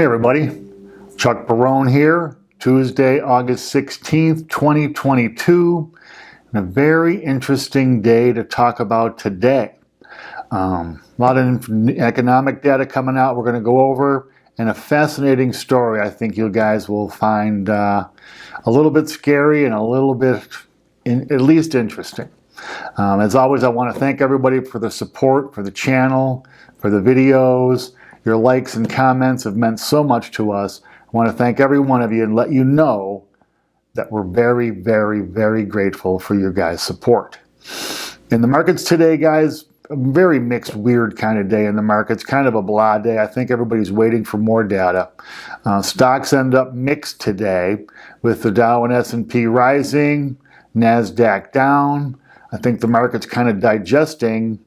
Hey everybody, Chuck Barone here, Tuesday, August 16th, 2022, and a very interesting day to talk about today. A lot of economic data coming out we're going to go over, and a fascinating story I think you guys will find a little bit scary and a little bit, at least interesting. As always, I want to thank everybody for the support, for the channel, for the videos. Your likes and comments have meant so much to us. I want to thank every one of you and let you know that we're very, very, very grateful for your guys' support. In the markets today, guys, a very mixed, weird kind of day in the markets, kind of a blah day. I think everybody's waiting for more data. Stocks end up mixed today with the Dow and S&P rising, NASDAQ down. I think the market's kind of digesting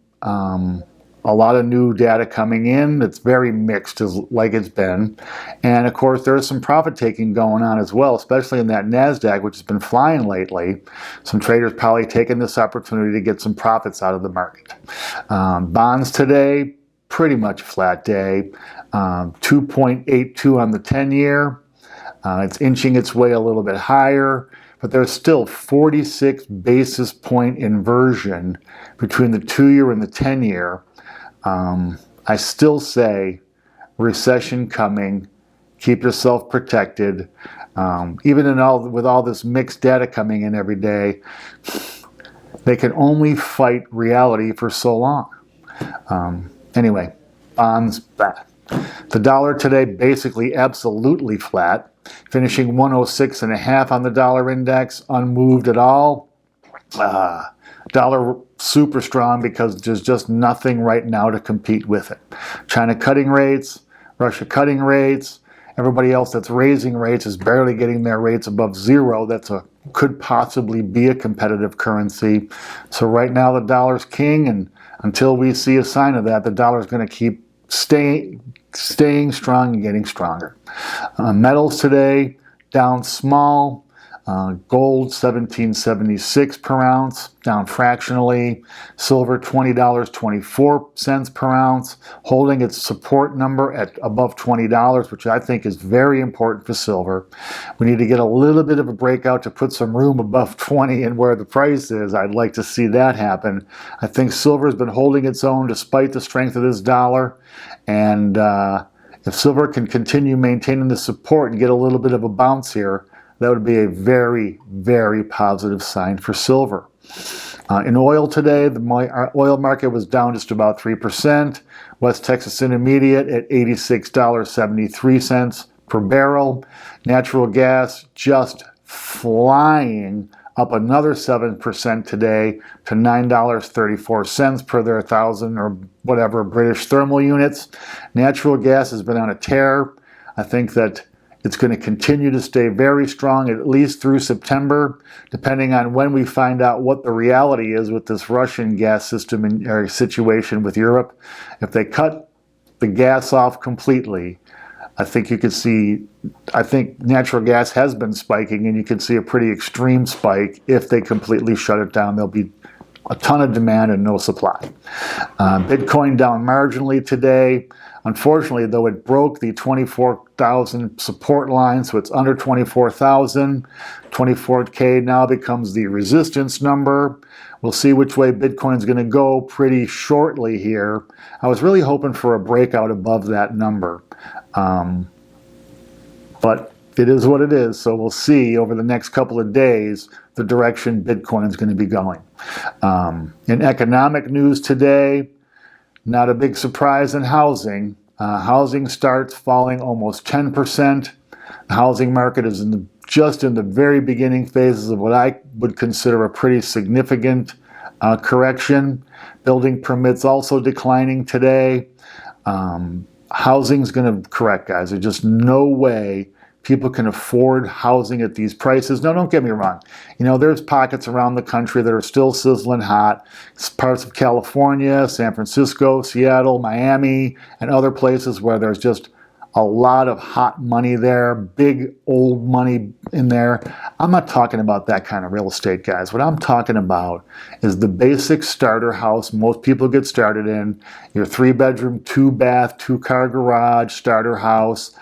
a lot of new data coming in. It's very mixed, like it's been. And of course, there's some profit taking going on as well, especially in that NASDAQ, which has been flying lately. Some traders probably taking this opportunity to get some profits out of the market. Bonds today, pretty much flat day. 2.82 on the 10-year. It's inching its way a little bit higher, but there's still 46 basis point inversion between the 2-year and the 10-year. I still say recession coming, keep yourself protected. Even with all this mixed data coming in every day, they can only fight reality for so long. Anyway, bonds flat. The dollar today basically absolutely flat, finishing 106.5 on the dollar index, unmoved at all. Dollar super strong because there's just nothing right now to compete with it. China cutting rates, Russia cutting rates, everybody else that's raising rates is barely getting their rates above zero. Could possibly be a competitive currency. So right now the dollar's king, and until we see a sign of that, the dollar's going to keep staying strong and getting stronger. Metals today down small. Gold $17.76 per ounce, down fractionally. Silver $20.24 per ounce, holding its support number at above $20, which I think is very important for silver. We need to get a little bit of a breakout to put some room above 20 and where the price is. I'd like to see that happen. I think silver has been holding its own despite the strength of this dollar, and if silver can continue maintaining the support and get a little bit of a bounce here, that would be a very, very positive sign for silver. In oil today, the oil market was down just about 3%. West Texas Intermediate at $86.73 per barrel. Natural gas just flying up another 7% today to $9.34 per their 1,000 or whatever British thermal units. Natural gas has been on a tear. I think that it's going to continue to stay very strong at least through September, depending on when we find out what the reality is with this Russian gas system or situation with Europe. If they cut the gas off completely, I think you could see, I think natural gas has been spiking, and you could see a pretty extreme spike if they completely shut it down. There'll be a ton of demand and no supply. Bitcoin down marginally today. Unfortunately, though, it broke the 24,000 support line, so it's under 24,000. 24K now becomes the resistance number. We'll see which way Bitcoin's going to go pretty shortly here. I was really hoping for a breakout above that number. But it is what it is, so we'll see over the next couple of days the direction Bitcoin is going to be going. In economic news today, not a big surprise in housing. Housing starts falling almost 10%. The housing market is just in the very beginning phases of what I would consider a pretty significant correction. Building permits also declining today. Housing's going to correct, guys. There's just no way people can afford housing at these prices. No, don't get me wrong. You know, there's pockets around the country that are still sizzling hot. Parts of California, San Francisco, Seattle, Miami, and other places where there's just a lot of hot money there, big old money in there. I'm not talking about that kind of real estate, guys. What I'm talking about is the basic starter house most people get started in, your 3-bedroom, 2-bath, 2-car garage starter house.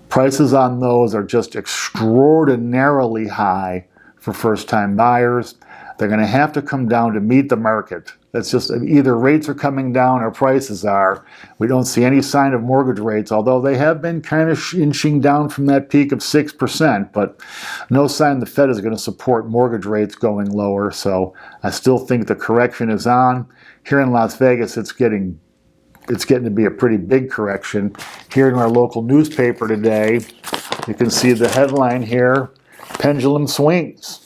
Prices on those are just extraordinarily high for first-time buyers. They're going to have to come down to meet the market. That's just either rates are coming down or prices are. We don't see any sign of mortgage rates, although they have been kind of inching down from that peak of 6%, but no sign the Fed is going to support mortgage rates going lower. So I still think the correction is on. Here in Las Vegas, it's getting to be a pretty big correction. Here in our local newspaper today, you can see the headline here, pendulum swings.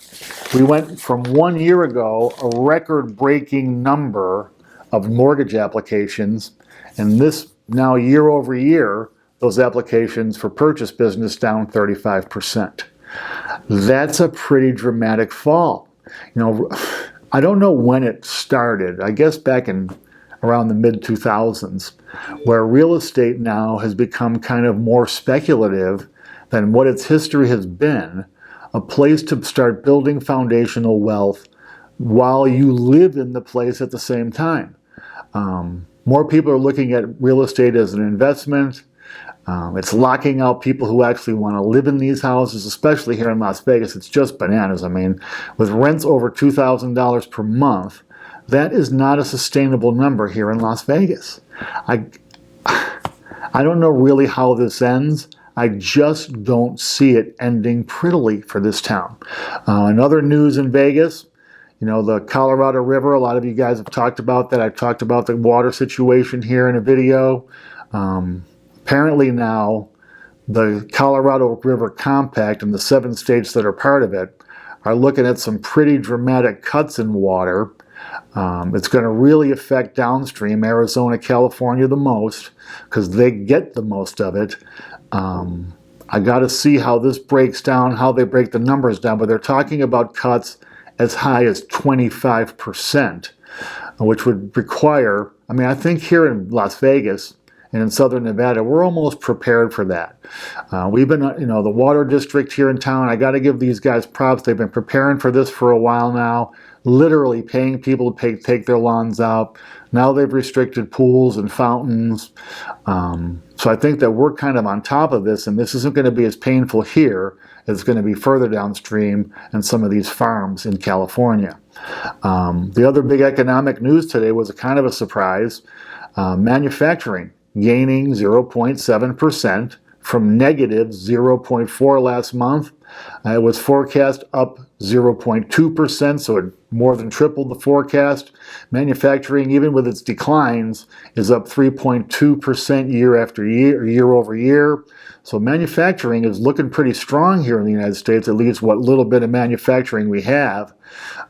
We went from 1 year ago, a record-breaking number of mortgage applications, and this now year over year, those applications for purchase business down 35%. That's a pretty dramatic fall. You know, I don't know when it started. I guess back in around the mid-2000s, where real estate now has become kind of more speculative than what its history has been, a place to start building foundational wealth while you live in the place at the same time. More people are looking at real estate as an investment. It's locking out people who actually want to live in these houses, especially here in Las Vegas. It's just bananas. I mean, with rents over $2,000 per month, that is not a sustainable number here in Las Vegas. I don't know really how this ends. I just don't see it ending prettily for this town. In other news in Vegas, you know, the Colorado River, a lot of you guys have talked about that. I've talked about the water situation here in a video. Apparently now, the Colorado River Compact and the 7 states that are part of it are looking at some pretty dramatic cuts in water. It's going to really affect downstream, Arizona, California the most, because they get the most of it. I got to see how this breaks down, how they break the numbers down, but they're talking about cuts as high as 25%, which would require, I mean, I think here in Las Vegas and in southern Nevada, we're almost prepared for that. We've been, you know, the water district here in town, I got to give these guys props. They've been preparing for this for a while now, literally paying people to take their lawns out. Now they've restricted pools and fountains. So I think that we're kind of on top of this, and this isn't going to be as painful here as it's going to be further downstream in some of these farms in California. The other big economic news today was a kind of a surprise. Manufacturing gaining 0.7% from negative 0.4 last month. It was forecast up 0.2%, so it more than tripled the forecast. Manufacturing, even with its declines, is up 3.2% year after year, year over year. So manufacturing is looking pretty strong here in the United States, at least what little bit of manufacturing we have.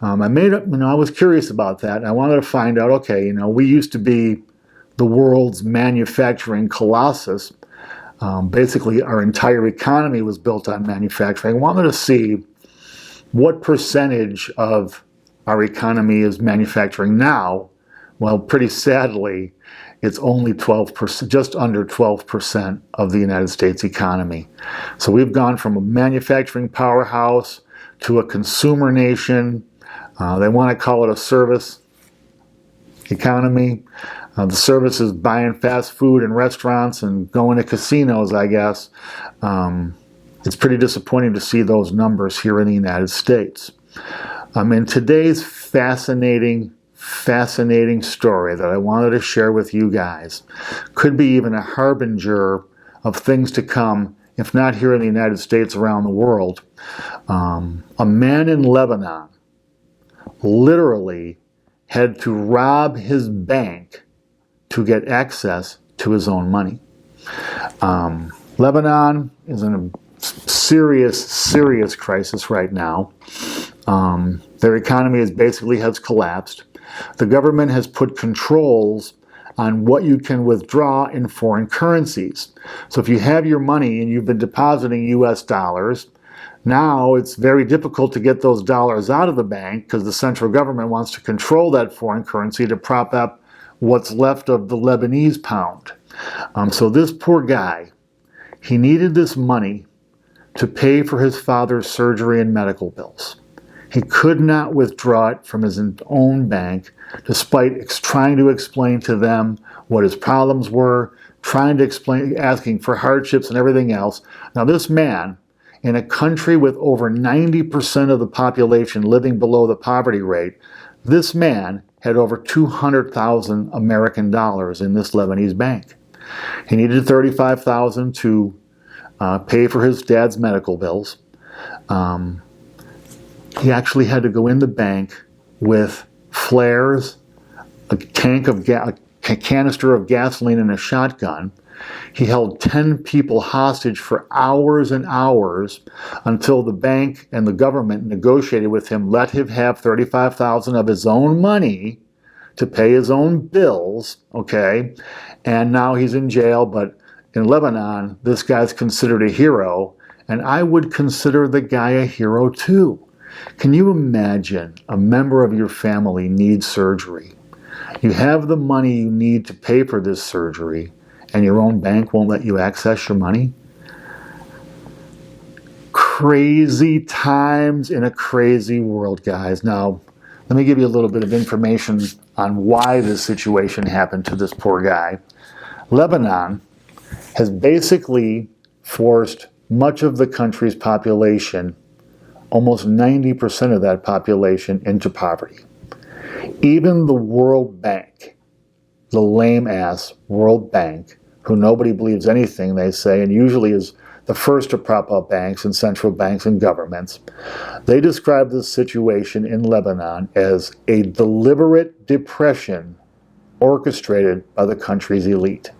I was curious about that, and I wanted to find out, okay, you know, we used to be the world's manufacturing colossus. Basically, our entire economy was built on manufacturing. I wanted to see what percentage of our economy is manufacturing now. Well, pretty sadly, it's only 12%, just under 12% of the United States economy. So we've gone from a manufacturing powerhouse to a consumer nation. They want to call it a service economy. The service is buying fast food in restaurants and going to casinos, I guess. It's pretty disappointing to see those numbers here in the United States. In today's fascinating story that I wanted to share with you guys, could be even a harbinger of things to come, if not here in the United States, around the world. A man in Lebanon literally had to rob his bank to get access to his own money. Lebanon is in a serious crisis right now. Their economy has collapsed. The government has put controls on what you can withdraw in foreign currencies. So if you have your money and you've been depositing US dollars, now it's very difficult to get those dollars out of the bank because the central government wants to control that foreign currency to prop up what's left of the Lebanese pound. So this poor guy, he needed this money to pay for his father's surgery and medical bills. He could not withdraw it from his own bank, despite trying to explain to them what his problems were, trying to explain, asking for hardships and everything else. Now this man, in a country with over 90% of the population living below the poverty rate, this man had over 200,000 American dollars in this Lebanese bank. He needed $35,000 to pay for his dad's medical bills. He actually had to go in the bank with flares, a canister of gasoline, and a shotgun. He held 10 people hostage for hours and hours until the bank and the government negotiated with him, let him have $35,000 of his own money to pay his own bills, okay? And now he's in jail, but in Lebanon, this guy's considered a hero, and I would consider the guy a hero too. Can you imagine a member of your family needs surgery? You have the money you need to pay for this surgery, and your own bank won't let you access your money? Crazy times in a crazy world, guys. Now, let me give you a little bit of information on why this situation happened to this poor guy. Lebanon has basically forced much of the country's population, almost 90% of that population, into poverty. Even the World Bank, the lame-ass World Bank, who nobody believes anything they say and usually is the first to prop up banks and central banks and governments, they describe this situation in Lebanon as a deliberate depression orchestrated by the country's elite.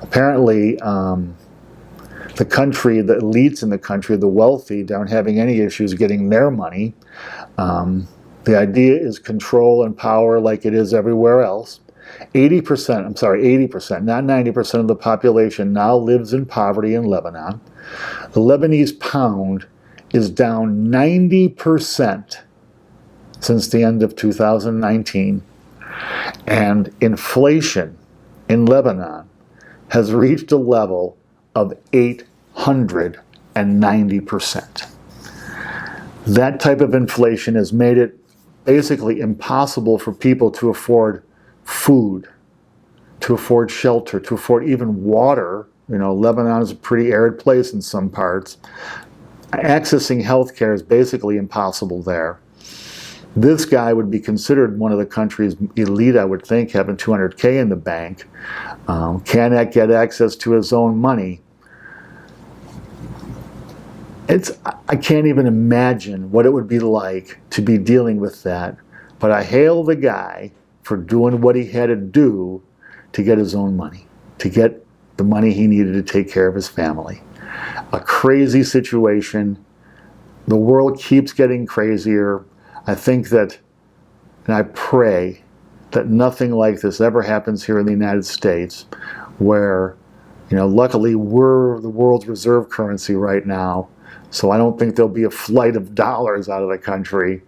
Apparently, the country, the elites in the country, the wealthy, aren't having any issues getting their money. The idea is control and power like it is everywhere else. 80%, not 90% of the population now lives in poverty in Lebanon. The Lebanese pound is down 90% since the end of 2019. And inflation in Lebanon has reached a level of 890%. That type of inflation has made it basically impossible for people to afford food, to afford shelter, to afford even water. You know, Lebanon is a pretty arid place in some parts. Accessing healthcare is basically impossible there. This guy would be considered one of the country's elite, I would think, having 200K in the bank. Cannot get access to his own money. I can't even imagine what it would be like to be dealing with that. But I hail the guy for doing what he had to do to get his own money, to get the money he needed to take care of his family. A crazy situation. The world keeps getting crazier. I think that, and I pray that nothing like this ever happens here in the United States, where, you know, luckily we're the world's reserve currency right now, so I don't think there'll be a flight of dollars out of the country.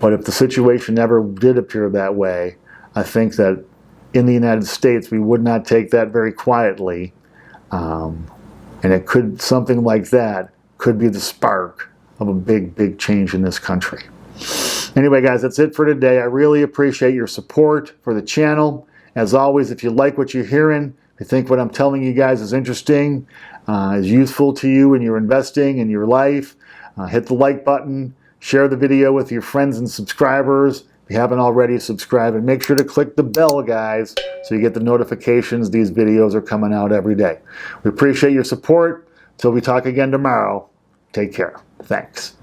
But if the situation ever did appear that way, I think that in the United States we would not take that very quietly, and it could, something like that could be the spark of a big change in this country. Anyway, guys, that's it for today. I really appreciate your support for the channel. As always, if you like what you're hearing, if you think what I'm telling you guys is interesting, is useful to you in your investing in your life, hit the like button, share the video with your friends and subscribers. If you haven't already, subscribe, and make sure to click the bell, guys, so you get the notifications these videos are coming out every day. We appreciate your support. Till we talk again tomorrow, take care. Thanks.